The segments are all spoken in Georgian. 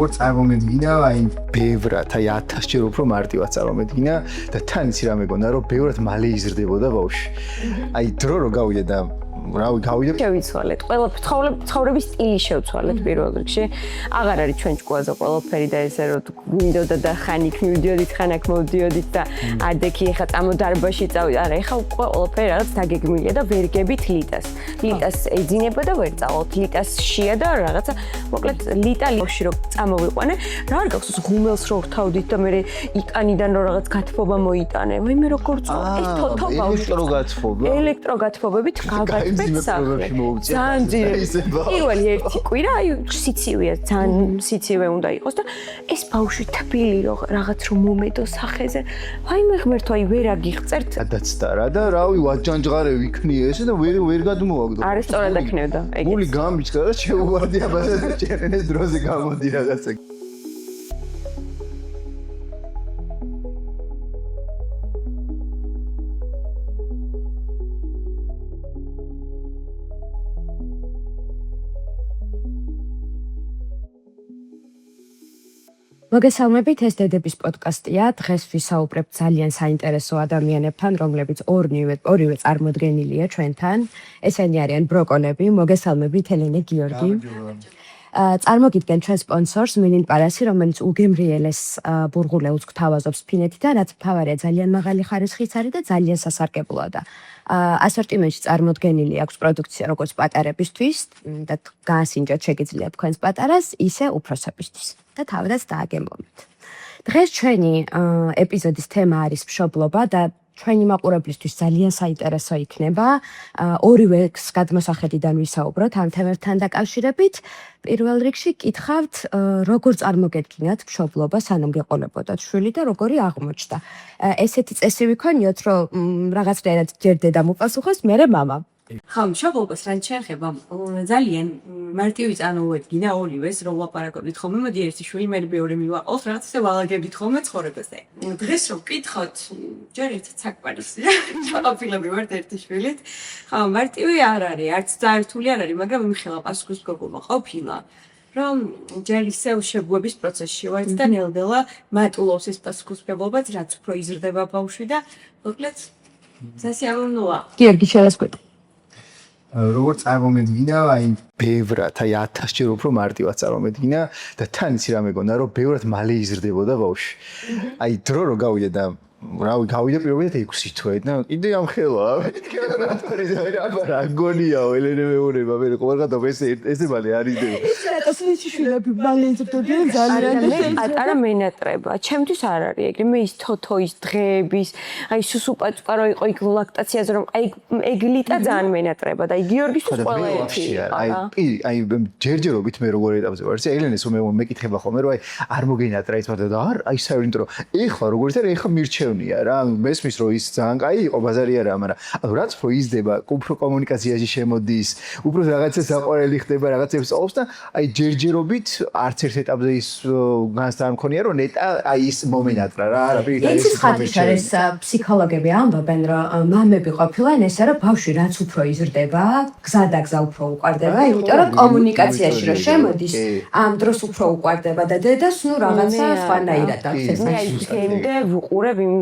როგორც წარმომედგინა, აი ბევრად, აი 1000 ჯერ უფრო მარტივად წარმომედგინა და თან იცი რა მეგონა, რომ ბევრად მალე იზრდებოდა ბავშვი. აი დრო რო გავიდე და რავი გავიდე შევიცვალეთ. ყველა ცხოვრების სტილი შევცვალეთ პირველ რიგში. აღარ არის ჩვენ ჭკუაზე ყველაფერი და ესე რომ გვინდოდა და ხან იქ მივდიოდით, ხან აქ მოვდიოდით და ადექი ეხა წამოდარბაში წავიდე. არა, ეხა ყველაფერი რაღაც დაგეგმილია და ვერ გებით ლიტას. ლიტას ეძინება და ვერ წავალთ. ლიტას შია და რაღაცა მოკლედ ლიტა ლოში რო წამოვიყვანე. რა არ გახსოვს ღუმელს რო ვრთავდით და მე იკანიდან რო რაღაც გათბობა მოიტანე. მე როგორ წავალ? ეს თოთო ბავშვი. ელექტროგათბობებით გავგათ ძალიან პირველი ერთი კვირა აი სიცივეა ძალიან სიცივე უნდა იყოს და ეს ბავშვი თბილი რაღაც რომ მომედო სახეზე აი მე ღმერთო აი ვერ აგიღწერთ გადაცდა რა და რავი ვაჯანჯღარე ვიქნია ესე და ვერ გადმოვაგდო არა სწორად აკნევდა ეგეც გული გამიჩქა და შეუვარდია ბაზარზე ჭერენეს დროზე გამოდი რაღაცა მოგესალმებით, ეს დედების პოდკასტია. დღეს ვისაუბრებ ძალიან საინტერესო ადამიანებთან, რომლებიც ორივე წარმოდგენილია ჩვენთან. ესენი არიან ბროკოლები. მოგესალმებით, ელენე გიორგი. წარმოგიდგენ ჩვენ სპონსორს მინინ პარასი, რომელიც უგემრიელეს ბურღულეულს გთავაზობს ფინეთიდან, რაც მთავარია ძალიან მაღალი ხარისხის არის და ძალიან სასარგებლოა და ასორტიმენტში წარმოდგენილი აქვს პროდუქცია როგორც პატარებისთვის და გაასინჯოთ შეგიძლიათ თქვენს პატარას, ისე უფროსებისთვის და თავადაც დააგემოვნოთ. დღეს ჩვენი ეპიზოდის თემა არის მშობლობა და ჩვენი მაყურებლისთვის ძალიან საინტერესო იქნება. ორივე გადმოსახედიდან ვისაუბროთ ამ თემებთან დაკავშირებით. პირველ რიგში კითხავთ, როგორ წარმოგედგინათ მშობლობა, სანამ გეყოლებოდათ შვილი და როგორი აღმოჩნდა. ესეთი წესი ვიქონიოთ, რომ რაღაცნაირად ჯერ დედამ უპასუხოს, მერე მამა. ხა მშობლობას რან შეხება ძალიან მარტივი წარმოუდგინა ორივეს რომ ვაპარაკობთ ხოლმე მოდი ერთი შვილი მე მეორე მივაყოლთ რაღაც ისე ვალაგებდით ხოლმე ცხოვრებაზე დღეს რომ ვკითხოთ ჯერ ერთად საკმარისია ჩაყოფილები ვართ ერთი შვილით ხა მარტივი არ არის არც ძართული არ არის მაგრამ იმხელა პასუხისმგებლობა ყოფილა რომ ჯერ ისევ შეგუების პროცესში ვართ და ნელ-ნელა მატულობს ეს პასუხისმგებლობაც რაც უფრო იზრდება ბავშვი და მოკლედ სასიამოვნოა გიორგი შევასკვეთ როგორც წარმომედგინა, აი ბევრად, აი 1000 ჯერ უფრო მარტივად წარმომედგინა და თან იცი რა მეგონა, რომ ბევრად მალე იზრდებოდა ბავშვი. აი დრო რო გავიდე და რავი გავიდე პირველად 6 თვე და კიდე ამ ხელა რა გონიაო ელენე მეურება მე ყოველგან ესე მალე არის დე სიტყვაში შვილები მალე იზრდებიან ძალიან პატარა მენატრება ჩემთვის არ არის ეგრე მე ის თოთოის დღეების აი სუსუპაწპარო იყო იქ ლაქტაციაზე რომ აი ეგ ლიტა ძალიან მენატრება და აი გიორგისთვის ყველა ერთი აი ჯერჯერობით მე როგორ ეტაპზე ვარ ელენეს მეკითხება ხოლმე რომ აი არ მოგენატრა ის მაგრამ და აი საერთოდ რომ ეხლა როგორც არის ეხლა მირჩევნია რა მესმის რომ ის ძალიან კაი იყო ბაზარი არა მაგრამ რაც უფრო იზრდება უფრო კომუნიკაციაში შემოდის უფრო რაღაცა საყვარელი ხდება რაღაცებს ობს და აი ჯერჯერობით არც ერთ ეტაპზე ის განსთან მქონია რომ ნეტა აი ის მომენატრა რა არა ეს ხალხი არის ფსიქოლოგები ამბობენ რომ მამები ყოფილან ესე რომ ბავშვი რაც უფრო იზრდება გზადაგზა უფრო უყვარდება იმიტომ რომ კომუნიკაციაში რომ შემოდის ამ დროს უფრო უყვარდება და დედას ნუ რაღაცა სხვანაირად აქვს ეს აი გემდე ვუყურებ იმ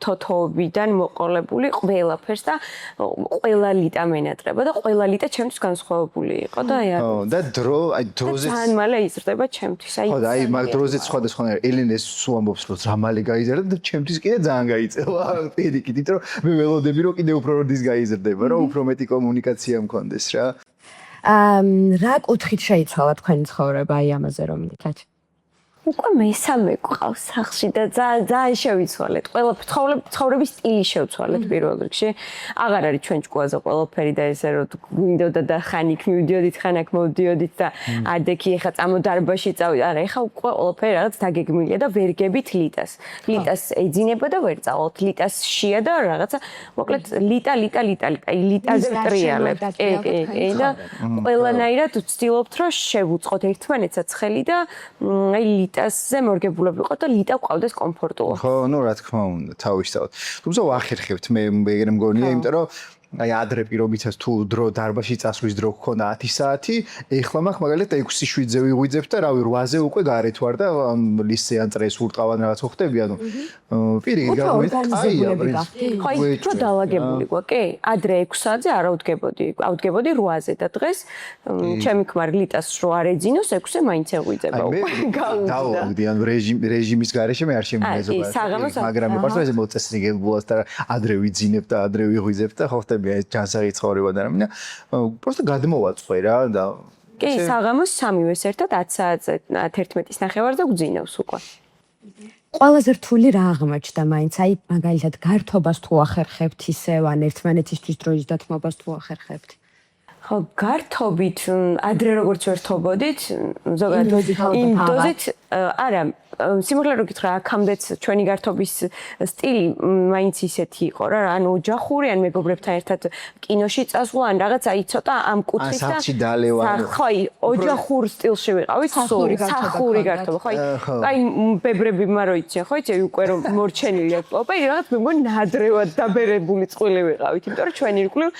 თოთოებიდან მოყოლებული ყველაფერს და ყველა ლიტა მენატრება და ყველა ლიტა ჩემთვის განსხვავებული იყო და აი და დრო აი დროზე ძალიან მალე იზრდება ჩემთვის აი ხო და აი მაგ დროზე სხვადასხვანაირად ელენეს სულ ამბობს რომ რა მალე გაიზარდა და ჩემთვის კიდე ძალიან გაიწევა პირიქით იმიტომ რომ მე ველოდები რომ კიდე უფრო როდის გაიზრდება რომ უფრო მეტი კომუნიკაცია მქონდეს რა რა კუთხით შეიცვალა თქვენი ცხოვრება აი ამაზე რომ მითხრათ უკვე მესამე გვყავს სახლში და ძალიან შევიცვალეთ. ყველა ცხოვრების სტილი შევცვალეთ პირველ რიგში. აღარ არის ჩვენ ჭკუაზე ყველაფერი და ესე რომ გვინდოდა და ხან იქ მივდიოდით, ხან აქ მოვდიოდით და ადექი ეხა წამოდარბაში წავიდე. არა, ეხა ყველაფერი რაღაც დაგეგმილია და ვერ გებით ლიტას. ლიტას ეძინება და ვერ წავალთ. ლიტას შია და რაღაცა მოკლედ ლიტა. აი ლიტაზე ვტრიალებთ. ეგ და ყველანაირად ვცდილობთ რომ შევუწყოთ ერთმანეთსაც ხელი და აი ლიტაზე მორგებულები ვიყოთ და ლიტა გვყავდეს კომფორტულად. ხო, ნუ რა თქმა უნდა, თავისთავად. თუმცა ვახერხებთ მე ეგრე მგონია, იმიტომ რომ აი ადრე პირობითად თუ დრო დარბაზში წასვლის დრო გქონდა 10 საათი, ეხლა მაქვს მაგალითად 6-7-ზე ვიღვიძებ და რავი 8-ზე უკვე გარეთ ვარ და ლისზე ან წრეს ურტყავან რაღაც ხდება, ანუ პირიქით ხო, აი, დრო დაალაგებული გვა, კი? ადრე 6 საათზე არ ავდგებოდი 8-ზე და დღეს ჩემი ქმარი ლიტას რო არ ეძინოს 6-ზე მაინც ეღვიძება უკვე. დავაუგდი, ანუ რეჟიმის გარეშე მე არ შემიძლია, მაგრამ მიყვარს ეს მოწესრიგებულად და ადრე ვიძინებ და ადრე ვიღვიძებ და ხო ხდება ეს ჯანსაღი ცხოვრება და რამე. პროსტა გადმოვაწყვე რა და კი, საღამოს 3-ვეს ერთად 10 საათზე 11-ის ნახევარზე გვძინავს უკვე. ყველაზე რთული რა აღმოჩნდა მაინც, აი მაგალითად გართობას თუ ახერხებთ ისევ ან ერთმანეთისთვის დროის დათმობას თუ ახერხებთ? ხო, გართობით ადრე როგორც ვერთობოდით, ზოგადად იმ დოზით არა, სიმართლე რო გითხრა, აქამდეც ჩვენი გართობის სტილი მაინც ისეთი იყო რა, ანუ ოჯახური, ან მეგობრებთან ერთად კინოში წასვლა, ან რაღაც აი ცოტა ამ კუთხით და სახში დალევა. ხო, აი ოჯახურ სტილში ვიყავით, სახური გართობა, ხო, აი ბებრები მარო იციან, ხო, იცი უკვე რომ მორჩენილი აქვს პოპერი, რაღაც მე მგონი ნადრევად დაბერებული წყვილი ვიყავით, იმიტომ რომ ჩვენ ირგვლივ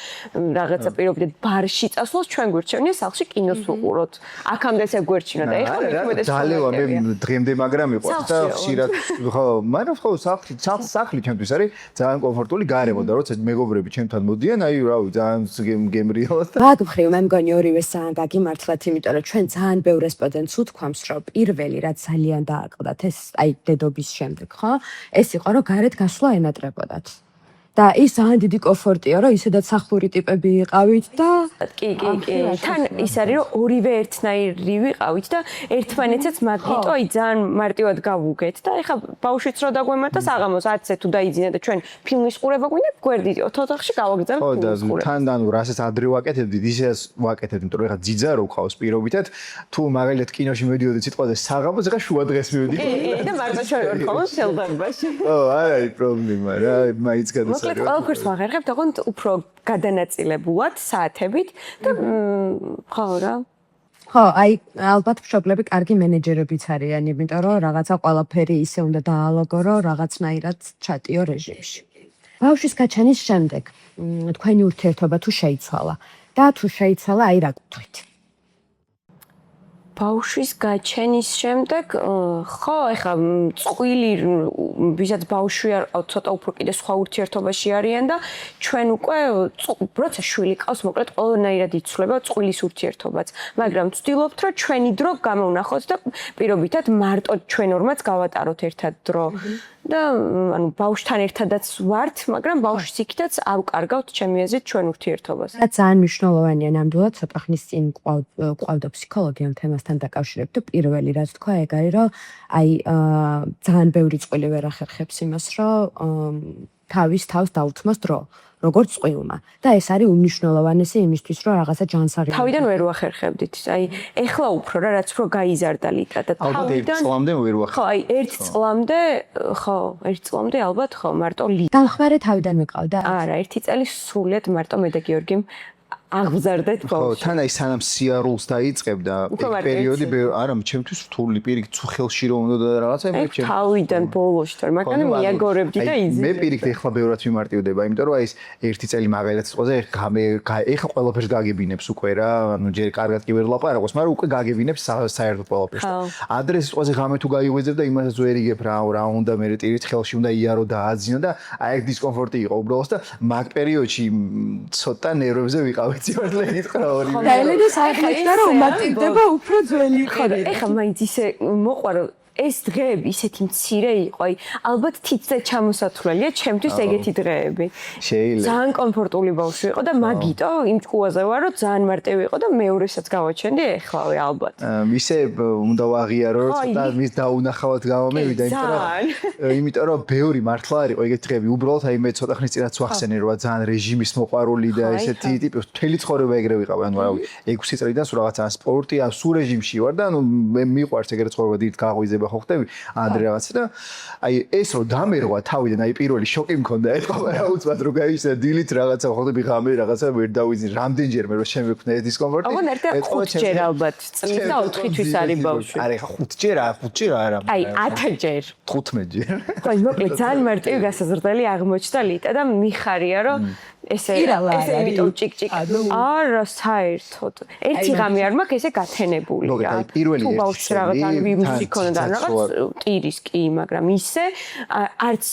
რაღაცა პირობითად ბარში წასვლას ჩვენ გვერჩენია სახლში კინოს ვუყუროთ. აქამდეც ეგ გვერჩინა და ეხლა მეც დალევა მე დღემდე მაგრამ მიყვარს და ხშირად ხო, მაგრამ ხო სახლი ჩემთვის არის ძალიან კომფორტული გარემო და როცა მეგობრები ჩემთან მოდიან, აი რავი, ძალიან გემრიელად და მაგ მხრივ მე მგონი ორივე ძალიან გაგიმართლათ, იმიტომ რომ ჩვენ ძალიან ბევრ რესპონდენტს უთქვამს, რომ პირველი რაც ძალიან დააკლდათ ეს აი დედობის შემდეგ, ხო? ეს იყო რომ გარეთ გასვლა ენატრებოდათ. და ის ძალიან დიდი კომფორტია, რომ ისედაც სახური ტიპები იყავით და კი. თან ის არის რომ ორივე ერთნაირი ვიყავით და ერთმანეთსაც მაგიტო აი ძალიან მარტივად გავუგეთ და ეხლა ბავშვიც რო დაგვემართა საღამოს 10-ზე თუ დაიძინა და ჩვენ ფილმის ყურება გვინდა გვერდით ოთახში გავაგზავნეთ ფილმის ყურება. თან ანუ რასაც ადრე ვაკეთებდით, ისეც ვაკეთებთ, იმიტომ რომ ეხლა ძიძა რო ყავს პირობითად, თუ მაგალითად კინოში მივიდოდი სიტყვაზე საღამოს, ეხლა შუა დღეს მივიდი. კი, და მარტო ჩვენ ვარ ხოლმე ხელდარბაში. ო, არ არის პრობლემა რა, მაინც გადასარევი. მოკლედ ყველაფერს ვაღერხებთ, ოღონდ უფრო გადანაწილებულად, საათებით და ხო რა. ხო, აი ალბათ მშობლები კარგი მენეჯერებიც არიან, იმიტომ რომ რაღაცა ყველაფერი ისე უნდა დაალაგო, რომ რაღაცნაირად ჩატიო რეჟიმში. ბავშვის გაჩენის შემდეგ თქვენი ურთიერთობა თუ შეიცვალა და თუ შეიცვალა, აი რა კუთხით? ბავშვის გაჩენის შემდეგ ხო, ეხლა წყვილი, ვისაც ბავშვი არ ყავთ, ცოტა უფრო კიდე სხვა ურთიერთობაში არიან და ჩვენ უკვე როცა შვილი ყავს, მოკლედ ყველანაირად იცვლება წყვილის ურთიერთობაც, მაგრამ ვცდილობთ, რომ ჩვენი დრო გამოვნახოთ და პირობითად მარტო ჩვენ ორმაც გავატაროთ ერთად დრო. და ანუ ბავშვთან ერთადაც ვართ, მაგრამ ბავშვის იქითაც ავკარგავთ ჩემი აზრით ჩვენ ურთიერთობას. რა ძალიან მნიშვნელოვანია ნამდვილად ცოტა ხნის წინ ყავდა ფსიქოლოგი ამ თემასთან დაკავშირებით და პირველი რაც თქვა ეგ არის რომ აი ძალიან ბევრი წყვილი ვერ ახერხებს იმას რომ თავის თავს დაუთმოს დრო როგორც წყვილმა და ეს არის უმნიშვნელოვანესი იმისთვის რომ რაღაცა ჯანსაღი თავიდან ვერ ვახერხებდით აი ეხლა უფრო რა რაც უფრო გაიზარდა ლიტა და თავიდან წლამდე ვერ ვახერხებ ხო აი 1 წლამდე ხო 1 წლამდე ალბათ ხო მარტო ლიტა დახმარე თავიდან მიყავდა არა 1 წელი სრულიად მარტო მე და გიორგიმ აღგზარდეთ ბავშვი. ხო, თან აი სანამ სიარულს დაიწყებდა ეგ პერიოდი არა, ჩემთვის რთული პირიქით ხელში რომ უნდა და რაღაცა მე ჩემ თავიდან ბოლოში თორე მაგან მიაგორებდი და იზიდე. მე პირიქით ეხლა ბევრად მიმარტივდება, იმიტომ რომ აი ეს 1 წელი მაგალითად სიტყვაზე ეხლა ყველაფერს გაგებინებს უკვე რა, ანუ ჯერ კარგად კი ვერ ლაპარაკობს, მაგრამ უკვე გაგებინებს საერთოდ ყველაფერს. ადრე სიტყვაზე ღამე თუ გაიღვიძებ და იმასაც ვერ იგებ რა უნდა მე ტირით ხელში უნდა იარო და აძინო და აი ეგ დისკომფორტი იყო უბრალოდ და მაგ პერიოდში ცოტა ნერვებზე ვიყავი ძველი ითხრა ორი. და ელენე საერთოდ რომ უმატივდება უფრო ძველი ხარ. ეხლა მაინც ისე მოყვარო ეს დღეები ისეთი მცირე იყო, აი ალბათ თითზე ჩამოსათვლელია ჩემთვის ეგეთი დღეები. შეიძლება. ძალიან კომფორტული ბავშვი იყო და მაგიტო იმ ჭკუაზე ვარ, რომ ძალიან მარტივი იყო და მეორესაც გავაჩენდი ეხლავე ალბათ. ისე უნდა ვაღიარო, რომ ცოტა მის დაუნახავად გამომივიდა, იმიტომ რომ ბევრი მართლა არის ეგეთი დღეები. უბრალოდ აი მე ცოტა ხნის წინაც ვახსენე, რომ ძალიან რეჟიმის მოყვარული და ესეთი ტიპი მთელი ცხოვრება ეგრე ვიყავი, ანუ რავი 6 წლიდან სულ რაღაცა სპორტი, სულ რეჟიმში ვარ და ანუ მე მიყვარს ეგრე ცხოვრება დიდ გაღვიძება ხო ხდები ადრე რაღაცა და აი ეს რომ დამერღვა თავიდან აი პირველი შოკი მქონდა ეთქვა აუცილებლად რომ გაიშა დილით რაღაცა ხო ხდები ღამე რაღაცა ვერ დავიზინ რამდენჯერმე რომ შემექნა ეს დისკომფორტი აბა ნერტა 5 ჯერ ალბათ წლის და 4 თვის არის ბავშვი არა ხა 5 ჯერ არა აი 10 ჯერ 15 ჯერ ხო მოკლედ ძალიან მარტივი გასაზრდელი აღმოჩნდა ლიტა და მიხარია რომ ესე პირალა ესე არის. იმიტომ ჭიკ-ჭიკ. არა, საერთოდ. ერთი ღამე არ მაქვს ესე გათენებული მოგეთ, რა. აი, პირველი თუ ერთი ბავშვს რაღაც ან წელი ვირუსი თან ქონდა ან ციცაცოა. რაღაც ტირის კი, მაგრამ ისე არც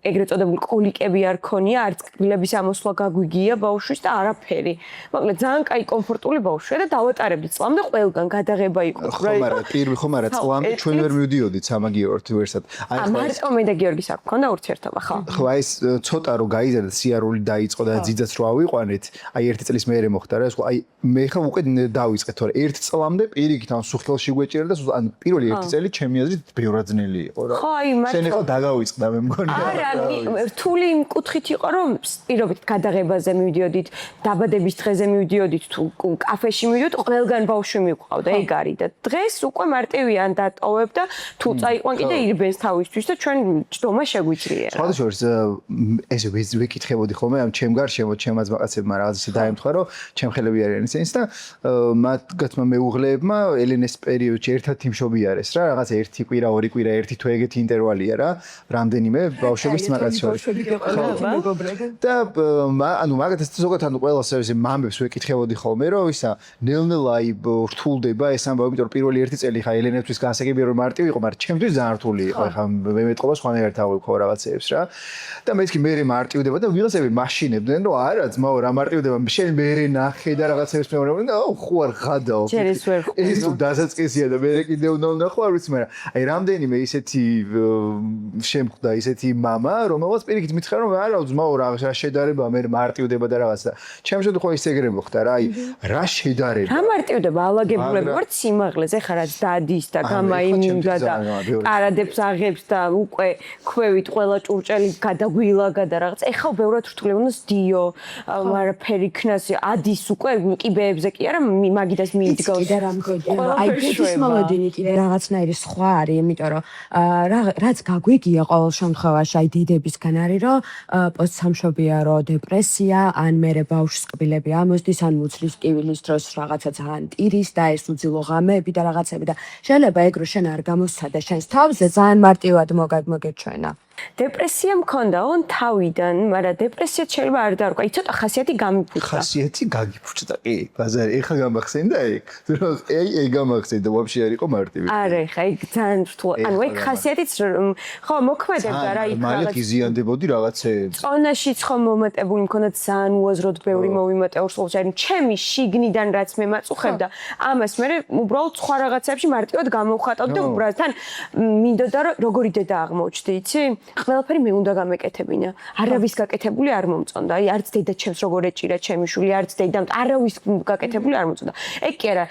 ეგრეთ წოდებული კოლიკები არ ქონია, არც კბილების ამოსვლა გაგვიგია ბავშვის და არაფერი. მოკლედ ძალიან კაი კომფორტული ბავშვია და დავატარებდი წლამდე ყველგან გადაღება იყო. ხომ არა, პირველი ხომ არა, წლამდე ჩვენ ვერ მივდიოდით სამაგიეროდ ვერსად. აი მარტო მე და გიორგის არ გქონდა ურთიერთობა, ხო? ხო, აი ეს ცოტა რო გაიზარდა, სიარული დაიწყო და ძიძაც რო ავიყვანეთ, აი ერთი წლის მერე მოხდა რა, აი მე ხა უკვე დავიწყეთ, თორე ერთ წლამდე პირიქით ან სუხელში გვეჭირა და ან პირველი ერთი წელი ჩემი აზრით ბევრად ძნელი იყო რა. ხო, აი მარტო შენ ახლა დაგავიწყდა მე მგონი. არა, რთული იმ კუთხით იყო, რომ პირობით გადაღებაზე მივდიოდით, დაბადების დღეზე მივდიოდით, თუ კაფეში მივდიოდით, ყველგან ბავშვი მივყავდა, ეგ არის და დღეს უკვე მარტივია დატოვებ და თუ წაიყვან კიდე ირბენს თავისთვის და ჩვენ ჯდომა შეგვიძლია. სხვადასხვა ესე ვეკითხებოდი ხოლმე ამ ჩემ გარშემო, ჩემაც მაღაცებმა რაღაც ისე დაემთხვა, რომ ჩემ ხელები არიან ისინიც და მათგანმა მეუღლეებმა ელენეს პერიოდში ერთად იმშობიარეს რა, რაღაც ერთი კვირა, ორი კვირა, ერთი თვე ეგეთი ინტერვალია რა, რამდენიმე ბავშვების მაგაც შორის. და ანუ მაგათაც ზოგადად ანუ ყველას ესე მამებს ვეკითხებოდი ხოლმე რომ ისა ნელ-ნელა აი რთულდება ეს ამბავი, იმიტომ რომ პირველი ერთი წელი ხა ელენებთვის გასაგებია რომ მარტივი იყო, მაგრამ ჩემთვის ძალიან რთული იყო. ხა მე მეტყობა სხვანაირად ავიქო რაღაცეებს რა. და მეც კი მე მარტივდება და ვიღაცები მაშინებდნენ რომ არა ძმაო რა მარტივდება, შენ მე ნახე და რაღაცეებს მეუბნებოდნენ და ხო არ ღადაო. ეს თუ დასაწყისია და მე კიდე უნდა ვნახო არ ვიცი, მაგრამ აი რამდენიმე ისეთი შემხვდა ისეთი მამა რომელსაც პირიქით მითხრა რომ არა ძმაო რა შედარება მე მარტივდება და რაღაც და ჩემს შემთხვევაში ისე ეგრე მოხდა რა აი რა შედარება რა მარტივდება ალაგებულები ვართ სიმაღლეზე ხა რაც დადის და გამაიმუნდა და არადებს აღებს და უკვე ქვევით ყველა ჭურჭელი გადაგვილაგა და რაღაც ეხლა ბევრად რთული უნდა სდიო არაფერი ქნას ადის უკვე კიბეებზე კი არა მაგიდას მიიდგავს და რა მგონია აი ეს მოლოდინი კიდე რაღაცნაირი სხვა არის იმიტომ რომ რაც გაგვიგია ყოველ შემთხვევაში აი დიდებისგან არის რომ პოსტსამშობიარო დეპრესია ან მერე ბავშვს კბილები ამოსდის ან მუცლის ტკივილის დროს რაღაცა ძალიან ტირის და ეს უძილო ღამეები და რაღაცები და შეიძლება ეგ რო შენ არ გამოსცადე შენს თავზე ძალიან მარტივად მოგეჩვენა დეპრესია მქონდა on თავიდან, მაგრამ დეპრესია შეიძლება არ დაარქვა. აი ცოტა ხასიათი გამიფუჭდა. ხასიათი გაგიფუჭდა, კი, ბაზარი. ეხა გამახსენდა ეგ. რომ ეგ გამახსენდა, ვაფშე არ იყო მარტივი. არა, ეხა ეგ ძალიან რთულა. ანუ ეგ ხასიათიც ხო მოქმედებდა რა იქ რაღაც. მალე გიზიანდებოდი რაღაცეებს. წონაშიც ხო მომატებული მქონდა ძალიან უაზროდ ბევრი მოვიმატე ორსულში. ანუ ჩემი შიგნიდან რაც მე მაწუხებდა, ამას მე უბრალოდ სხვა რაღაცებში მარტივად გამოვხატავდი და უბრალოდ თან მინდოდა რომ როგორი დედა აღმოჩნდი, იცი? ყველაფერი მე უნდა გამეკეთებინა. არავის გაკეთებული არ მომწონდა. აი არც დედა ჩემს როგორ ეჭირა ჩემი შვილი, არც დედამ არავის გაკეთებული არ მომწონდა. ეგ კი არა,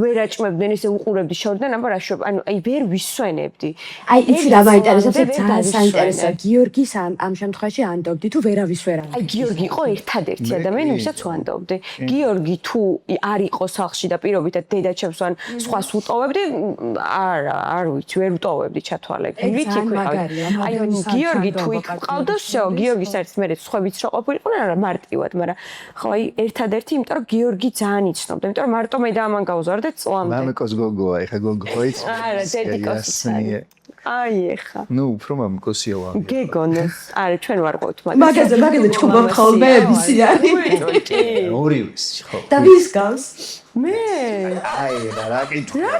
ვერ აჭმებდნენ ისე უყურებდი შორიდან, აბა რა შევ, ანუ აი ვერ ვისვენებდი. აი იცი რა მაინტერესებს ძალიან საინტერესოა. გიორგის ამ შემთხვევაში ანდობდი თუ ვერავის ვერ ანდობდი. აი გიორგი იყო ერთადერთი ადამიანი, ვისაც ვანდობდი. გიორგი თუ არ იყო სახლში და პირობითად დედა ჩემს ან სხვას უტოვებდი, არა, არ ვიცი, ვერ უტოვებდი ჩათვალე. ვიცი ქვიყავი. აი გიორგი თუ იქ ყავდა, всё, გიორგის არის მე სხვაებიც რა ყოფილიყვნენ, არა მარტივად, მაგრამ ხო აი ერთადერთი, იმიტომ რომ გიორგი ძალიან იცნობდა, იმიტომ რომ მარტო მე და ამან გავზარდე წლამდე. მამიკოს გოგოა, ეხა გოგო ხოიც. არა, დედიკოსი. აი ეხა. ნუ უფრო მამიკოსია ვარ. გეგონოს. არა, ჩვენ ვარ ყოფთ მაგაზე ჩხუბობ ხოლმე ბისიანი. ორივეს, ხო. და ვის გავს? მე აი რა კითხვა.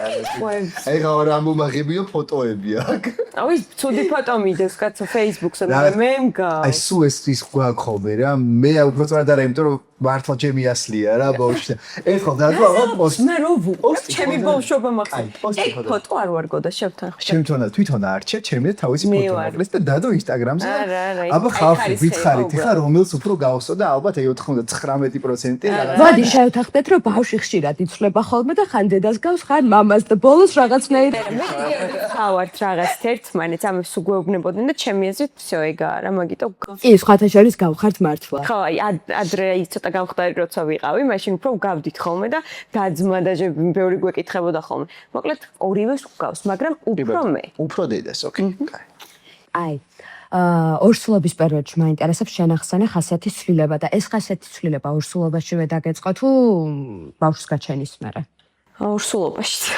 აი რა ამომაღებიო ფოტოები აქ. აი ცუდი ფოტო მიდევს კაცო Facebook-ზე მე მგავს. აი სულ ის გვაქვს ხოლმე რა. მე უფრო წვარ და რა, იმიტომ რომ მართლა ჩემი ასლია რა ბავშვი. ეხლა დადვა პოსტ. მე რო ვუყოს ჩემი ბავშვობა მაქვს. ეგ ფოტო არ ვარგო და შევთან. თვითონ არჩე ჩემი და თავისი ფოტო მოკლეს და დადო Instagram-ზე. არა, აბა ხალხი ვითხარით, ხა რომელს უფრო გავსო და ალბათ 99% რაღაც. ვადი შევთანხმდეთ რომ ბავშვი ხშირად იცვლება ხოლმე და ხან დედას გავს, ხან მამას და ბოლოს რაღაცნაირად მე ხავართ რაღაც ერთმანეთს ამებს უგვეუბნებოდნენ და ჩემი აზრით всё ეგა რა მაგიტო კი სხვათა შორის გავხართ მართლა ხო აი ადრე ის ცოტა გამხდარი როცა ვიყავი მაშინ უფრო გავდით ხოლმე და დაძმა და ბევრი გვეკითხებოდა ხოლმე მოკლედ ორივეს გავს მაგრამ უფრო მე უფრო დედას ოკეი აი ორსულობის პერიოდში მაინტერესებს შენახსენე ხასიათის ცვლილება და ეს ხასიათის ცვლილება ორსულობაშივე დაგეწყო თუ ბავშვს გაჩენის მერე ორსულობაში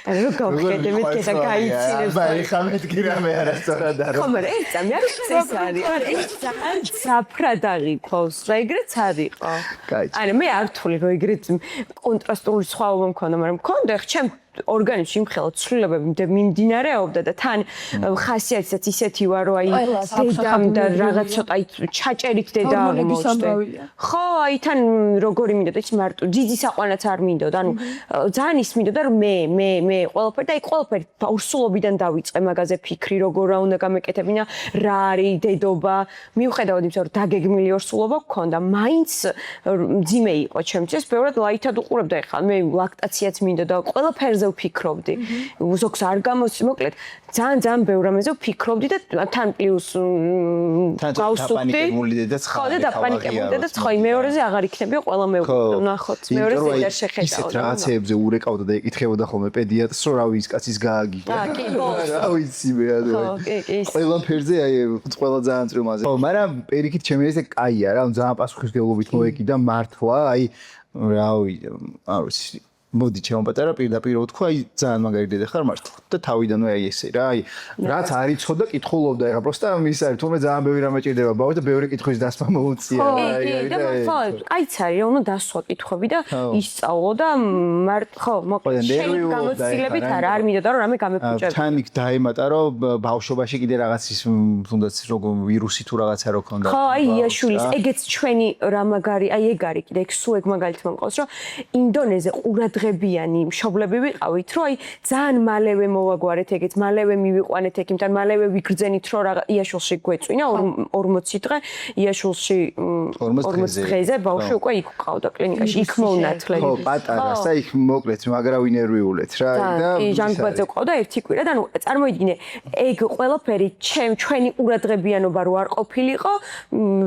რო გავხედე მეთქე და გაიცინებს. ხა მეთქი რამე არასწორად არა. ხომ არა ეს წამი არ ეს არის. არა ეს ძალიან საფრად აღიქოს. რა ეგრეც არისო. კაი. არა მე არ თვლი რომ ეგრეთ კონტრასტული სხვაობა მქონდა, მაგრამ მქონდა ხ ჩემ ორგანიზმში იმხელა ცვლილებები მიმდინარეობდა და თან ხასიათიც ისეთი ვარ რომ აი დედამ და რაღაც ცოტა აი ჩაჭერით დედა აღმოჩნდა. ხო, აი თან როგორი მინდოდა ის მარტო ძიძის აყვანაც არ მინდოდა. ანუ ძალიან ის მინდოდა რომ მე ყველაფერი და აი ყველაფერი ბავშვობიდან დავიწყე მაგაზე ფიქრი როგორ რა უნდა გამეკეთებინა, რა არის დედობა. მიუხედავად იმისა რომ დაგეგმილი ორსულობა გქონდა, მაინც მძიმე იყო ჩემთვის, ბევრად ლაითად უყურებდა ეხლა მე ლაქტაციაც მინდოდა ყველაფერზე ვფიქრობდი. ზოგს არ გამოსცი, მოკლედ ძალიან ბევრ რამეზე ვფიქრობდი და თან პლუს გავსუქდი. ხო და დაპანიკებული და ხო მეორეზე აღარ იქნებია ყველა მეუღლე. ნახოთ, მეორეზე არ შეხედავ. ისეთ რაღაცეებზე урეკავდა და ეკითხებოდა ხოლმე პედიატრს, რომ რა ვიცი, კაცის გააგიგა. კი, ხო. რა ვიცი მე ანუ. კი. ყველაფერზე აი ყველა ძალიან წრომაზე. ხო, მაგრამ პირიქით ჩემი ესე კაია რა, ძალიან პასუხისმგებლობით მოეკიდა მართლა, აი რა ვიცი, არ ვიცი. მოდი ჩემო პატარა პირდაპირ ვთქვა, აი ძალიან მაგარი დედა ხარ მართლა და თავიდანვე აი ესე რა, აი რაც არიცოდა კითხულობდა, ეხლა პროსტა ის არის, თუმცა ძალიან ბევრი რამე ჭირდება ბავშვს და ბევრი კითხვის დასმა მოუწია. ხო, აიც არის, უნდა დასვა კითხვები და ისწავლო და ხო, მოკლედ გამოცდილებით არ მინდოდა რომ რამე გამეფუჭებო. თან იქ დაემატა რომ ბავშვობაში კიდე რაღაც ის თუნდაც როგორ ვირუსი თუ რაღაცა რო ქონდა. ხო, აი იაშულის ეგეც ჩვენი რა მაგარი, აი ეგ არის კიდე ეგ სულ ეგ მაგალითი მომყავს რომ ინდონეზე ყურადღებიანი მშობლები ვიყავით, რომ აი ძალიან მალევე მოვაგვარეთ ეგეც, მალევე მივიყვანეთ ეკიმთან, მალევე ვიგრძენით რომ რა იაშულში გვეწვინა 40 დღე, იაშულში 40 დღეზე ბავშვი უკვე იქ ყავდა კლინიკაში, იქ მოუნათლეთ. ხო, პატარას და იქ მოკლედ მაგრა ვინერვიულეთ რა და ჟანგბაძე ყავდა ერთი კვირა და ანუ წარმოიდგინე ეგ ყველაფერი ჩვენი ყურადღებიანობა რო არ ყოფილიყო,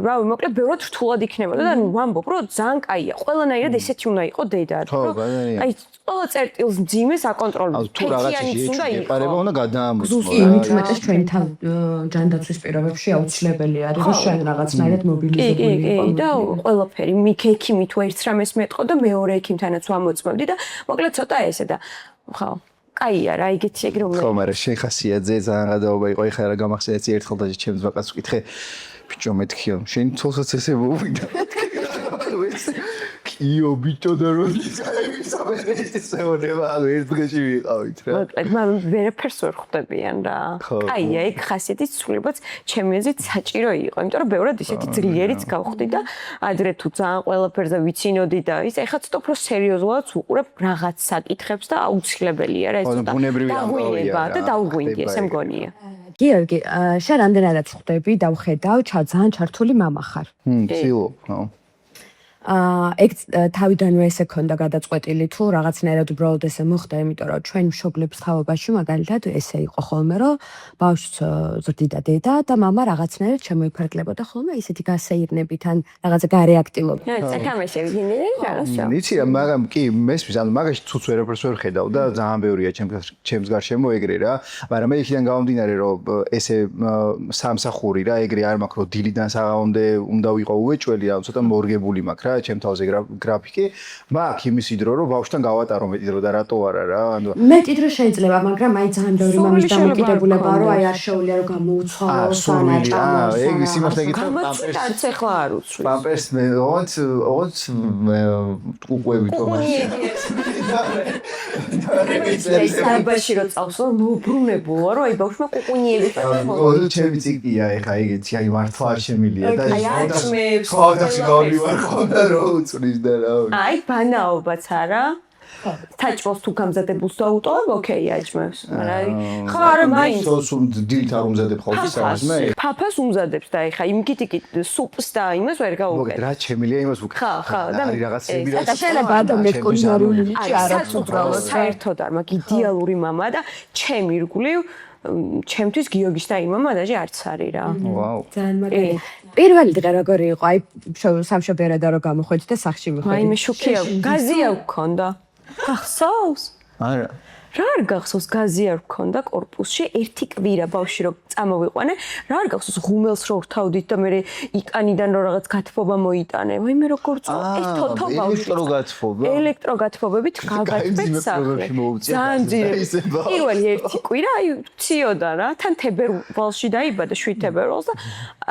რავი, მოკლედ ბევრად რთულად იქნებოდა და ვამბობ რომ ძალიან კაია, ყველანაირად ესეთი უნდა იყოს დედა, რომ აი ყველა წერტილს მძიმეს აკონტროლებს. თუ რაღაცა შეეყარება, უნდა გადაამოწმო. უმეტეს ჩვენთან ჯანდაცვის პირობებში აუცილებელი არის რომ შენ რაღაცნაირად მობილიზებული იყო. კი, და ყველაფერი ექიმი თუ ერთ რამეს მეტყო და მეორე ექიმთანაც ვამოწმებდი და მოკლედ ცოტა ესე და ხო კაია რა ეგეთი ეგ რომ ხო, მაგრამ შენ ხასიათზე ძალიან გადაობა იყო, ეხლა რა გამახსენეთ ერთხელ და ჩემს ბაკას ვკითხე, ბიჭო მეთქიო, შენ თოლსაც ესე მოვიდა. იო ბიჭო და როდის საერთოდ ერთ დღეში ვიყავით რა. მოკლედ მაგრამ ვერაფერს ვერ ხვდებიან რა. კაია ეგ ხასიათის ცვლილებაც ჩემი აზრით საჭირო იყო, იმიტომ რომ ბევრად ისეთი ძლიერიც გავხდი და ადრე თუ ძალიან ყველაფერზე ვიცინოდი და ის ეხლა ცოტა უფრო სერიოზულად უყურებ რაღაც საკითხებს და აუცილებელია რა ეს ცოტა დაგვინება და დაუგვინდი ესე მგონია. გიორგი, შენ რამდენადაც ხვდები და ვხედავ, ძალიან ჩართული მამა ხარ. ცდილობ, ხო. ეგ თავიდანვე ესე ქონდა გადაწყვეტილი თუ რაღაცნაირად უბრალოდ ესე მოხდა, იმიტომ რომ ჩვენ მშობლებს თავობაში მაგალითად ესე იყო ხოლმე, რომ ბავშვს ზრდიდა დედა და მამა რაღაცნაირად შემოიფარგლებოდა ხოლმე ისეთი გასეირნებით ან რაღაცა გარეაქტილობით. იცი რა, მაგრამ კი მესმის, ანუ მაგაში თუც ვერაფერს ვერ ხედავ და ძალიან ბევრია ჩემს გარშემო ეგრე რა, მაგრამ მე იქიდან გამომდინარე რომ ესე სამსახური რა, ეგრე არ მაქვს რომ დილიდან საღამომდე უნდა ვიყო უეჭველი, რა, ცოტა მორგებული მაქვს რა, ჩემ თავზე გრაფიკი, მაქვს იმისი დრო რომ ბავშვთან გავატარო მეტი დრო და რატო არა რა, ანუ მეტი დრო შეიძლება, მაგრამ აი ძალიან ბევრი მამის დამოკიდებულება რომ აი არ შეუძლია რომ გამოუცვალოს ანაჭამოს. ეგ სიმართლე გითხრა პამპერს ახლა არ უცვლის. პამპერს მე 20 კუკვები თომაში. ეს საერთოდ რო წავს რომ მოუბრუნებულა რომ აი ბავშვმა კუკუნიები ოღონდ ჩემი ციკია ეხა ეგეთი აი მართლა არ შემილია და აი აჭმევს ხო და შეგავარ ხოლმე რო უწრის და რა აი ბანაობაც არა თაჭმოს თუ გამზადებულს დაუტოვებ ოკეი აჭმევს მაგრამ ხო არა მაინც სულ დილით არ უმზადებ ხოლმე სამაზმე ფაფას უმზადებს და ეხა იმ კიტიკი სუპს და იმას ვერ გაუკეთებ რა შემილია იმას უკეთებ ხო და არის რაღაცები რა და შეიძლება ადამიანს კულინარიული ნიჭი არ აქვს უბრალოდ საერთოდ არ მაქვს იდეალური მამა და ჩემი ირგვლივ ჩემთვის გიორგის და იმამა დაჟე არც არის რა. ვაუ. ძალიან მაგარი. პირველი დღე როგორი იყო? აი სამშობიარად რო გამოხვედი და სახში მიხვედი. აი მე შოკია. გაზია გქონდა. ახსოვს? არა. რა არ გახსოვს გაზი არ გქონდა корпуსში ერთი კვირა ბავში რო წამოვიყვანე რა არ გახსოვს ღუმელს რო ვრთავდით და მე იკანიდან რო რაღაც გათბობა მოიტანე ვაი მე როგორ წო ეს თოთო ბავში ელექტროგათბობებით გავგათბეთ სახლი ძალიან ძირე პირველი ერთი კვირა აი ციოდა რა თან თებერვალში დაიბადა 7 თებერვალს და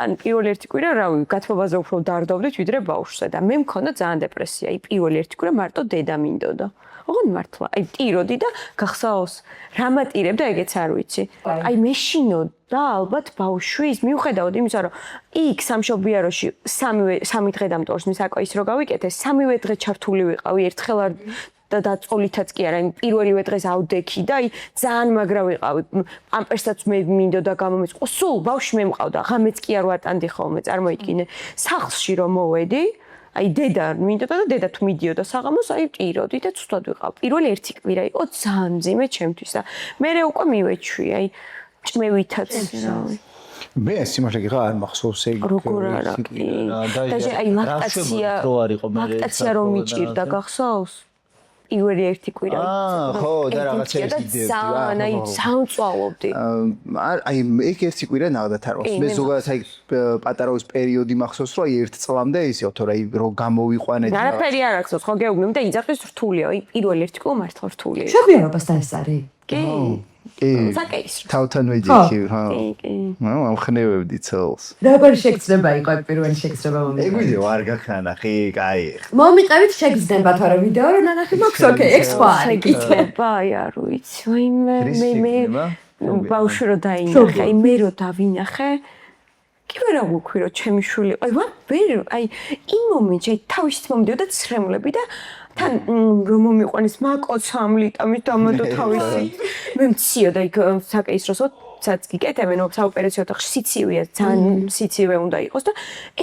ან პირველი ერთი კვირა რავი გათბობაზე უფრო დარდობდით ვიდრე ბავშვზე და მე მქონდა ძალიან დეპრესია აი პირველი ერთი კვირა მარტო დედა მინდოდა ოღონდ მართლა აი ტიროდი და გახსოვს რა მატირებდა ეგეც არ ვიცი აი მეშინოდა ალბათ ბავშვის მიუხედავად იმისა რომ იქ სამშობიაროში სამი დღე დამტოვს მის აკოის რო გავიკეთე სამივე დღე ჩართული ვიყავი ერთხელ არ და დაწოლითაც კი არა, პირველივე დღეს ავდექი და აი ძალიან მაგრა ვიყავი. პამპერსაც მე მინდოდა გამომეწყო. სულ ბავშვი მე მყავდა, ღამეც კი არ ვატანდი ხოლმე, წარმოიდგინე. სახლში რომ მოვედი, აი დედა მინდოდა და დედა თუ მიდიოდა საღამოს, აი ტიროდი და ცუდად ვიყავ. პირველი ერთი კვირა იყო ძალიან მძიმე ჩემთვის და მე უკვე მივეჩვი, აი ჭმევითაც რავი. მე სიმართლე გიხარ არ მახსოვს ეგ როგორ არა კი და აი ლაქტაცია რომ მიჭირდა გახსოვს პირველი ერთი კვირა ხო და რაღაცა ის იდეა ძალიან აი სამწვალობდი აი ეგ ერთი კვირა ნახდა თაროს მე ზოგადად აი პატარაობის პერიოდი მახსოვს რომ აი ერთ წლამდე ისეო თორე აი რომ გამოვიყვანეთ არაფერი არ ახსოვს ხო გეუბნები და იძახის რთულია აი პირველი ერთი კვირა მართლა რთულია შეგიერებას დაესწარი კი კი თავთან ვეჯექი ხო კი ამხნევებდი ცელს როგორ შეგრძნება იყო პირველი შეგრძნება მომენტი ეგ ვიდეო არ გაქნა ნახი კაი მომიყევით შეგრძნება თორე ვიდეო რო ნანახი მაქვს ოკეი ეგ სხვა შეგიძლება აი არ ვიცი ვაი მე ბავშვი რო დაინახე აი მე რო დავინახე კი ვერა ვუქვი რომ ჩემი შვილი აი ვერ აი იმ მომენტში თავისით მომდიოდა ცრემლები და თან რომ მომიყვანეს მაკოცა ამლიტამით დამადო თავისი მე მციოდა იქ საკეისროსოც გიკეთებენ საოპერაციო ოთახში სიცივეა ძალიან სიცივე უნდა იყოს და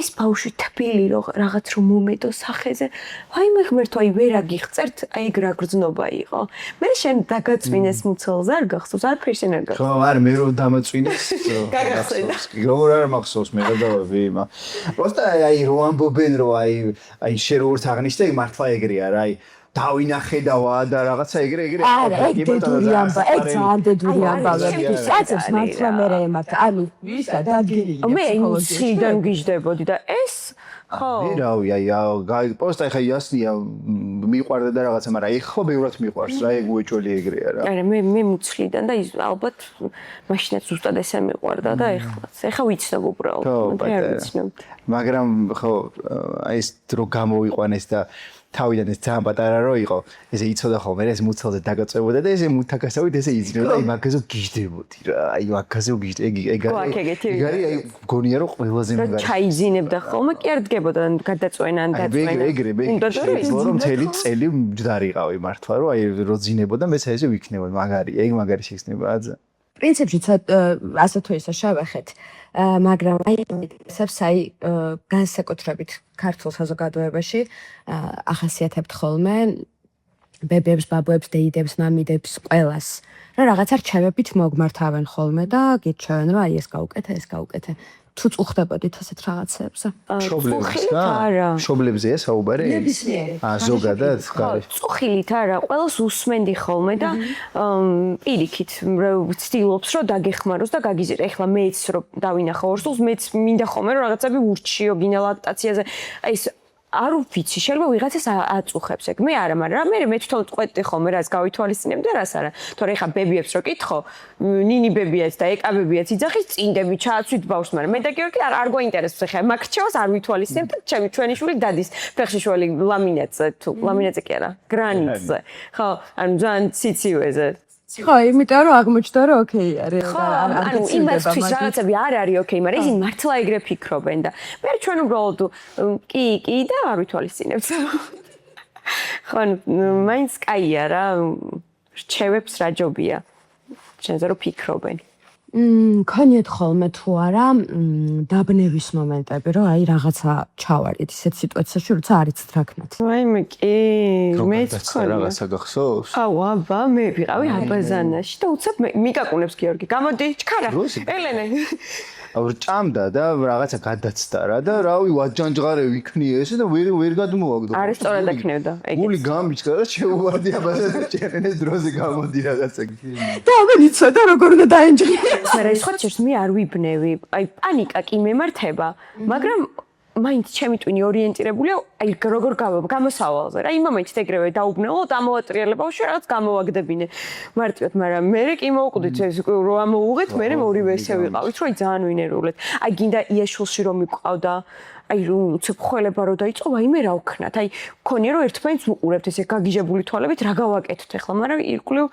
ეს ბავშვი თბილი რაღაც რომ მომედო სახეზე აი მე ღმერთო აი ვერ აგიხწერთ აი ეგ რა გრძნობა იყო მე შენ დაგაწვინეს მუცელზე არ გახსოვს არაფერს შენ არ გახსოვს ხო არ მე რომ დამაწვინეს როგორ არ მახსოვს მე გადავები იმა просто აი რო ამბობენ რომ აი შე როგორც აღნიშნე ეგ მართლა ეგრეა რა აი დავინახე და და რაღაცა ეგრე არა ეგ დედური ამბა ეგ ძალიან დედური ამბავები კაცებს მართლა მე ემართა ანუ ვისა დაგილი მე ინციდან გიждდებოდი და ეს ხო რავი აი პოსტა ხა იასნია მიყვარდა და რაღაცა მაგრამ ეხლა ბევრად მიყვარს რა ეგ უეჭველი ეგრეა რა არა მე მუცლიდან და ალბათ მაშინაც ზუსტად ესე მიყვარდა და ეხლა ვიცნობ უბრალოდ მე არ ვიცნობ მაგრამ ხო აი ეს დრო გამოვიყვანეს და თავიდან ეს ძალიან პატარა რო იყო ესე იცოდა ხოლმე ეს მუცელზე დაგაწევოდა და ესე მუთაკასავით ესე იძნებოდა აი მაგაზე გიждდებოდი რა აი მაგაზე გიждდი ეგ არის აი გონია რომ ყველაზე მაგარი ჩაიძინებდა ხოლმე კი არ დგებოდა გადაწვენა ან დაწვენა ეგრე რომ მთელი წელი მჯდარიყავი მართლა რომ აი რო ძინებოდა მეც ესე ვიქნებოდი მაგარი ეგ მაგარი შეგრძნება აძა პრინციპში ასე თუ ისე შევეხეთ მაგრამ აი ეს აი განსაკუთრებით ქართულ საზოგადოებაში ახასიათებთ ხოლმე ბებებს, ბაბუებს, დეიდებს, მამიდებს, ყველას რა რაღაცა რჩევებით მოგმართავენ ხოლმე და გირჩევენ რომ აი ეს გაუკეთე თუ წუხდებოდით ასეთ რაღაცებზე მშობლებზეა საუბარი ზოგადად წუხილით არა ყველას უსმენდი ხოლმე და პირიქით ვცდილობს რომ დაგეხმაროს და გაგიზირო ეხლა მეც რომ დავინახო ორსულს მეც მინდა ხოლმე რომ რაღაცები ურჩიო გინა ლაქტაციაზე აი ეს არ ვიცი, შეიძლება ვიღაცას აწუხებს ეგ. მე არა, მაგრამ მე თვითონ წყვეტი ხოლმე რას გავითვალისწინებ და რას არა. თორე ხა ბებიებს რო კითხო, ნინი ბებიაც და ეკა ბებიაც იძახის წინდები ჩააცვით ბავშვს, მაგრამ მე და გიორგი არ გვაინტერესებს ხა. მაგ რჩევას არ ვითვალისწინებ და ჩვენი შვილი დადის ფეხშიშველი ლამინატზე თუ ლამინატზე კი არა, გრანიტზე. ხო, ანუ ძალიან ციცივეზე. ხო, იმიტომ რომ აღმოჩნდა რომ ოკეი არის. ანუ იმასთვის რაღაცები არ არის ოკეი, მაგრამ ისინი მართლა ეგრე ფიქრობენ და მე ჩვენ უბრალოდ კი და არ ვითვალისწინებთ. ხო, მაინც კაია რა, რჩევებს რა ჯობია. შენზე რომ ფიქრობენ. ქონიათ ხოლმე თუ არა დაბნევის მომენტები, რომ აი რაღაცა ჩავარდით ისეთ სიტუაციაში, როცა არ იცით რა ქნათ. ვაიმე კი, მეც რაღაცა გახსოვს? აუ, აბა, მე ვიყავი აბაზანაში და უცებ მიკაკუნებს გიორგი. გამოდი, ჩქარა. ელენე. აუ ჭამდა და რაღაცა გადაცდა რა და რავი ვაჯანჯღარევი იქნია ესე და ვერ გადმოვაგდო. არის სწორად აქნევდა. გული გამიჩნდა და შეუვარდი აბაზანს ჭერენეს დროზე გამოდი რაღაცა. და ამან იცოდა როგორ უნდა დაენჯღია. მაგრამ ის ხოჩერს მე არ ვიბნევი. აი პანიკა კი მემართება, მაგრამ მაინც ჩემი ტვინი ორიენტირებულია აი როგორ გამოსავალზე რა იმ მომენტში ეგრევე დაუბნელო დამოატრიალებ ბავშვი რაღაც გამოვაგდებინე მარტივად მაგრამ მე კი მოვკვდით ეს რო ამოუღეთ მე ორივე ესე ვიყავით რომ ძალიან ვინერულეთ აი გინდა იაშულში რომ მიყავდა აი უცებ ხოლება რო დაიწყო ვაიმე რა ვქნათ აი მქონია რომ ერთმანეთს უყურებთ ესე გაგიჟებული თვალებით რა გავაკეთოთ ახლა მაგრამ ირკვლივ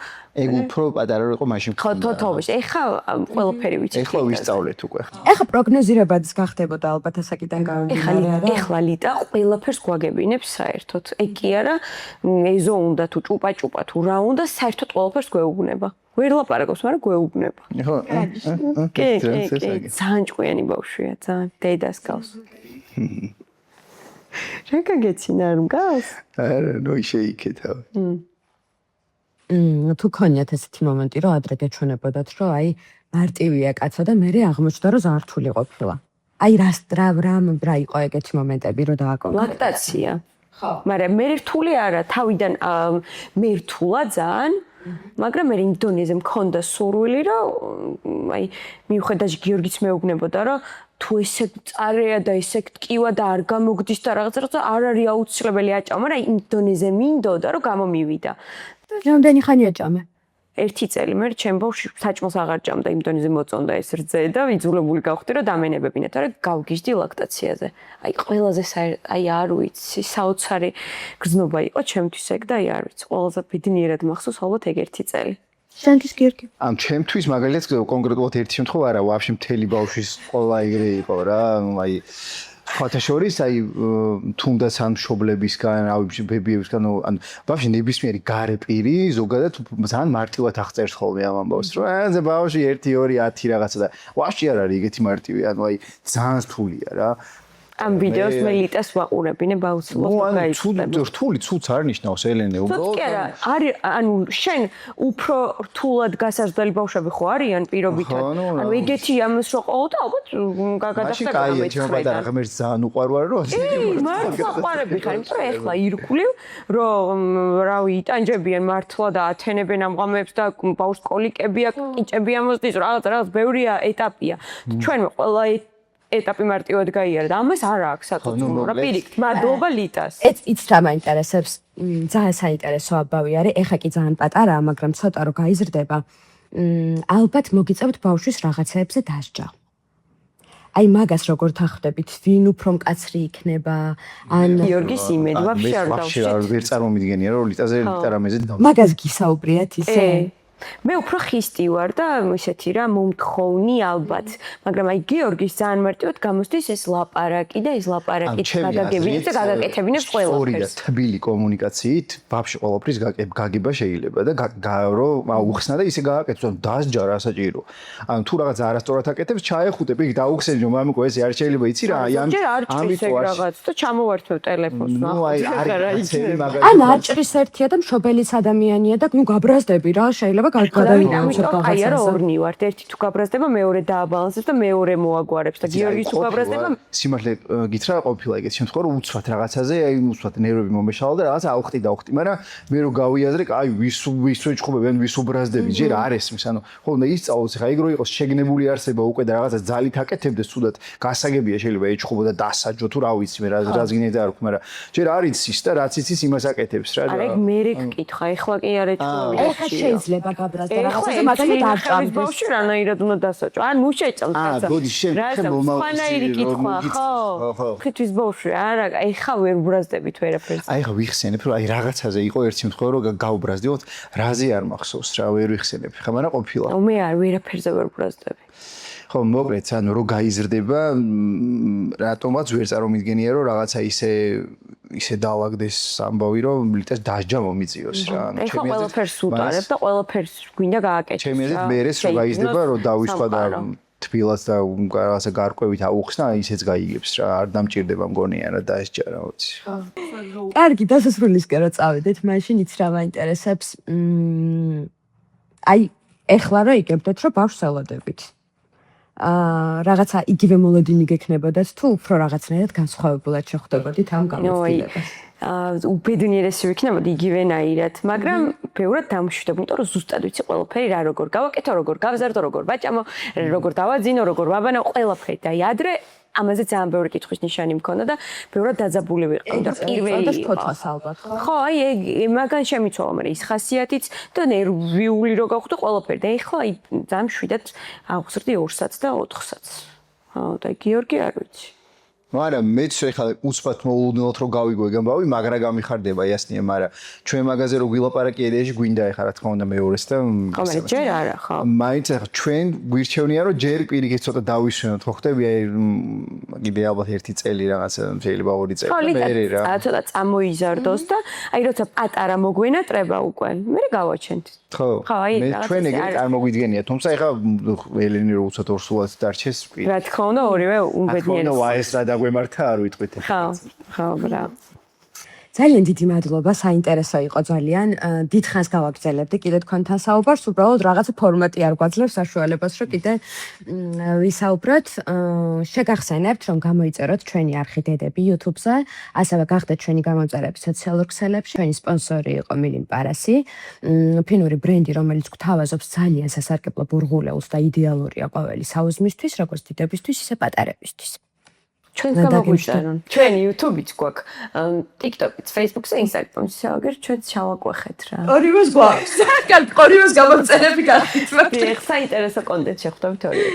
ეგ უფრო პატარა რო იყო მაშინ ხო თოთოვში ეხა ყველაფერი ვიცი ეხლა ვისწავლეთ უკვე ეხა პროგნოზირებადს გახდებოდა ალბათ ასაკიდან გამომდინარე ეხლა ლიტა ყველაფერს გვაგებინებს საერთოდ ეგ კი არა ეზო უნდა თუ ჭუპა თუ რა უნდა საერთოდ ყველაფერს გვეუბნება ვერ ლაპარაკობს მაგრამ გვეუბნება ხო კი ძალიან ჭკვიანი ბავშვია ძალიან დედას გავს რა გაგეცინა რომ გავს არა ნუ შეიქეთა თუ ქონიათ ესეთი მომენტი რომ ადრე გეჩვენებოდათ რომ აი მარტივია კაცო და მე აღმოჩნდა რომ ზართული ყოფილა აი რა იყო ეგეთი მომენტები რომ დააკონდა ლაქტაცია ხო მაგრამ მე რთული არა თავიდან მე რთულა ძალიან მაგრამ მე ინდონეზიაზე მქონდა სურვილი რომ აი მიუხედავად გიორგიც მეუბნებოდა რომ თუ ესე წარეა და ესე ტკივა და არ გამოგდის და რაღაცა არ არის აუცილებელი აჭამა მაგრამ ინდონეზიაზე მინდოდა რომ გამომივიდა რამდენი ხანი აჭამე 1 წელი მე ჩემ ბავშვი საჭმელს აღარ ჭამდა იმდონეზე მოწონდა ეს რძე და იძულებული გავხდი რომ დამენებებინათ არა გავგიჟდი ლაქტაციაზე აი ყველაზე აი არ ვიცი საოცარი გრძნობა იყო ჩემთვის ეგ და აი არ ვიცი ყველაზე ბედნიერად მახსოვს ალბათ ეგ 1 წელი შენთვის გიორგი ამ ჩემთვის მაგალითად კონკრეტულად ერთი შემთხვევა არა ვაფშე მთელი ბავშვის ყოლა ეგრე იყო რა აი ფათაშორის აი თუნდაც ან მშობლებისგან, რავი, ბებიებისგან, ან ბავშვი ნებისმიერი გარე პირი ზოგადად ძალიან მარტივად აღწერს ხოლმე ამ ამბავს, რომ აი ბავშვი 1 2 10 რაღაცა და ვაფშე არ არის ეგეთი მარტივი, ანუ აი ძალიან რთულია რა. ამ ვიდეოს მე ლიტას ვაყურებინე ბაუცლობ გაიწდება. რთული ცუც არ ნიშნავს ელენე უბრალოდ. კი არა, არის ანუ შენ უფრო რთულად გასაზრდელი ბავშვები ხო არიან პირობითად. ანუ ეგეთი ამას რო ყოლოდა ალბათ გადახდება მე. აი, ჩემ პატარა ღმერთს ძალიან უყვარვარ რომ ასე. მართლა ყვარები ხარ, იმიტომ რომ ეხლა ირკვლივ რომ რავი იტანჯებიან მართლა და ათენებენ ამ ღამეებს და ბავშვს კოლიკებია, კიჭები ამოსდის, რაღაც ბევრია ეტაპია. ჩვენმე ყველა ეტაპი მარტივად გაიარა და ამას არ აქვს საკუთრივ რა პირიქით მადლობა ლიტას იც რა მაინტერესებს ძალიან საინტერესო აბავი არის ეხა კი ძალიან პატარაა მაგრამ ცოტა რომ გაიზრდება ალბათ მოგიწევთ ბავშვის რაღაცეებზე დასჯა აი მაგას როგორ თახვდებით ვინ უფრო მკაცრი იქნება ან გიორგის იმედი ვაფშე არ დავშვით ვერ წარმომიდგენია რომ ლიტაზე ლიტა რამეზე მაგას გისაუბრიათ ისე მე უფრო ხისტი ვარ და ისეთი რა მომთხოვნი ალბათ მაგრამ აი გიორგის ძალიან მარტივად გამოსდის ეს ლაპარაკი და ეს ლაპარაკი გაგაგებინებს და გაგაკეთებინებს ყველაფერს თბილი კომუნიკაციით ბავშვი ყველაფრის გაგება შეიძლება და რომ უხსნა და ისე გააკეთოს რომ დასჯა რა საჭირო ანუ თუ რაღაც არასწორად აკეთებს ჩაეხუტებ იქ დაუხსენო მამიკო ესე არ შეიძლება იცი რა აი ამით რაღაც და ჩამოვართვევ ტელეფონს ნუ აი ან არჭრის ერთია და მშობელიც ადამიანია და ნუ გაბრაზდები რა შეიძლება აი არა ორნი ვართ ერთი თუ გაბრაზდება მეორე დააბალანსებს და მეორე მოაგვარებს და გიორგი თუ გაბრაზდება სიმართლე გითხრა ყოფილა ეგეთ შემთხვევა რომ უცბად რაღაცაზე აი უცბად ნერვები მომეშალა და რაღაცა ავხტი მაგრამ მე რო გავიაზრე აი ვის ეჭხობებიან ვის უბრაზდები ჯერ არ ესმის ანუ ხოლმე ისწავლოს ხა ეგ რო იყოს შეგნებული არსება უკვე და რაღაცა ძალით აკეთებდეს თუდად გასაგებია შეიძლება ეჭხობო და დასაჯო თუ რა ვიცი მე რა ზგინე და არ ვქ მაგრამ ჯერ არ იცის და რაც იცის იმას აკეთებს რა არა ეგ მე გკითხა ეხლა კი არ ეჭხობი ეხლა შეიძლება გაბრაზდა რაღაცაზე მაგალითად არ ჭამდეს ბავშვი რანაირად უნდა დასაჯო ან ნუ შეჭამს კაცო ბოდი შენ ხანაირი კითხვა ხო ხითვის ბავშვი არა ეხლა ვერ უბრაზდებით ვერაფერს აი ხა ვიხსენებ რომ აი რაღაცაზე იყო ერთ შემთხვევა რომ გაუბრაზდიოთ რაზე არ მახსოვს რა ვერ ვიხსენებ ხა მაგრამ ყოფილა მე არ ვერაფერზე ვერ უბრაზდები ხო მოკლედ ანუ რომ გაიზრდება რატომაც ვერ წარმომიდგენია რომ რაღაცა ისე ისე დაალაგდეს ამბავი, რომ ლიტას დასჯა მომიწიოს რა. ეხლა ყველაფერს უტარებ და ყველაფერს გვინდა გააკეთოს. ჩემი აზრით მე ეს რო გაიზრდება, რომ დავისვა და თბილას და რაღაცა გარკვევით აუხსნა, ისეც გაიგებს რა. არ დამჭირდება მგონია რა დასჯა რა ვიცი. კარგი, დასასრულისკენ რო წავედით, მაშინ იც რა მაინტერესებს. აი, ეხლა რო იგებდეთ, რომ ბავშვს ელოდებით. რაღაცა იგივე მოლოდინი გექნებოდათ თუ უფრო რაღაცნაირად განსხვავებულად შეხვდებოდით ამ გამოცდილებას? უბედნიერესი ვიქნებოდი იგივენაირად, მაგრამ ბევრად დამშვიდობ, იმიტომ რომ ზუსტად ვიცი ყველაფერი რა როგორ გავაკეთო, როგორ გავზარდო, როგორ ვაჭამო, როგორ დავაძინო, როგორ ვაბანო, ყველაფერი და ადრე ამაზე ძალიან ბევრი კითხვის ნიშანი მქონდა და ბევრად დაძაბული ვიყავ და პირველი ფოთას ალბათ. ხო, აი მაგან შემიცვალა მე ის ხასიათიც და ნერვიული რო გავხდი ყველაფერი და ეხლა აი ძალიან მშვიდად ავხსრდი 2-საც და 4-საც. ხო, და გიორგი არ ვიცი. მაგრამ მეც ეხლა უცბად მოულოდნელად რო გავიგო ეგ ამბავი, მაგრა გამიხარდება იასნია, მაგრამ ჩვენ მაგაზე რო გვილაპარაკი ედეში გვინდა ეხლა რა თქმა უნდა მეორეს და ხო, მე ჯერ არა, ხო. მაინც ეხლა ჩვენ გვირჩევნია რომ ჯერ პირიქით ცოტა დავისვენოთ, ხო ხდები აი კიდე ალბათ 1 წელი რაღაცა შეიძლება 2 წელი მერე რა. ხო, ცოტა წამოიზარდოს და აი როცა პატარა მოგვენატრება უკვე, მე გავაჩენთ. ხო, აი მე ჩვენ ეგრე წარმოგვიდგენია, თუმცა ეხლა ელენი რო უცად ორსულად დარჩეს პირ. რა თქმა უნდა, ორივე უბედნიერია. ხო, ეს რა დაგვემართა არ ვიტყვით. ხო, ბრავო. ძალიან დიდი მადლობა, საინტერესო იყო ძალიან. დიდ ხანს გავაგრძელებდი კიდე თქვენთან საუბარს, უბრალოდ რაღაცა ფორმატი არ გვაძლევს საშუალებას, რომ კიდე ვისაუბროთ. შეგახსენებთ, რომ გამოიწეროთ ჩვენი არხი დედები YouTube-ზე, ასევე გახდეთ ჩვენი გამომწერები სოციალურ ქსელებში. ჩვენი სპონსორი იყო მილიმ პარასი, ფინური ბრენდი, რომელიც გვთავაზობს ძალიან სასარგებლო ბურღულეულს და იდეალურია ყოველი საუზმისთვის, როგორც დიდებისთვის, ისე პატარებისთვის. ჩვენს გამოგვიწერონ. ჩვენი YouTube-იც გვაქვს, TikTok-იც, Facebook-ს, Instagram-ს, აგერ ჩვენც ჩავაკვეხეთ რა. ორივეს გვაქვს. კარგი, ორივეს გამომწერები გახდით. ეხლა საინტერესო კონტენტ შეხვდებით ორივე.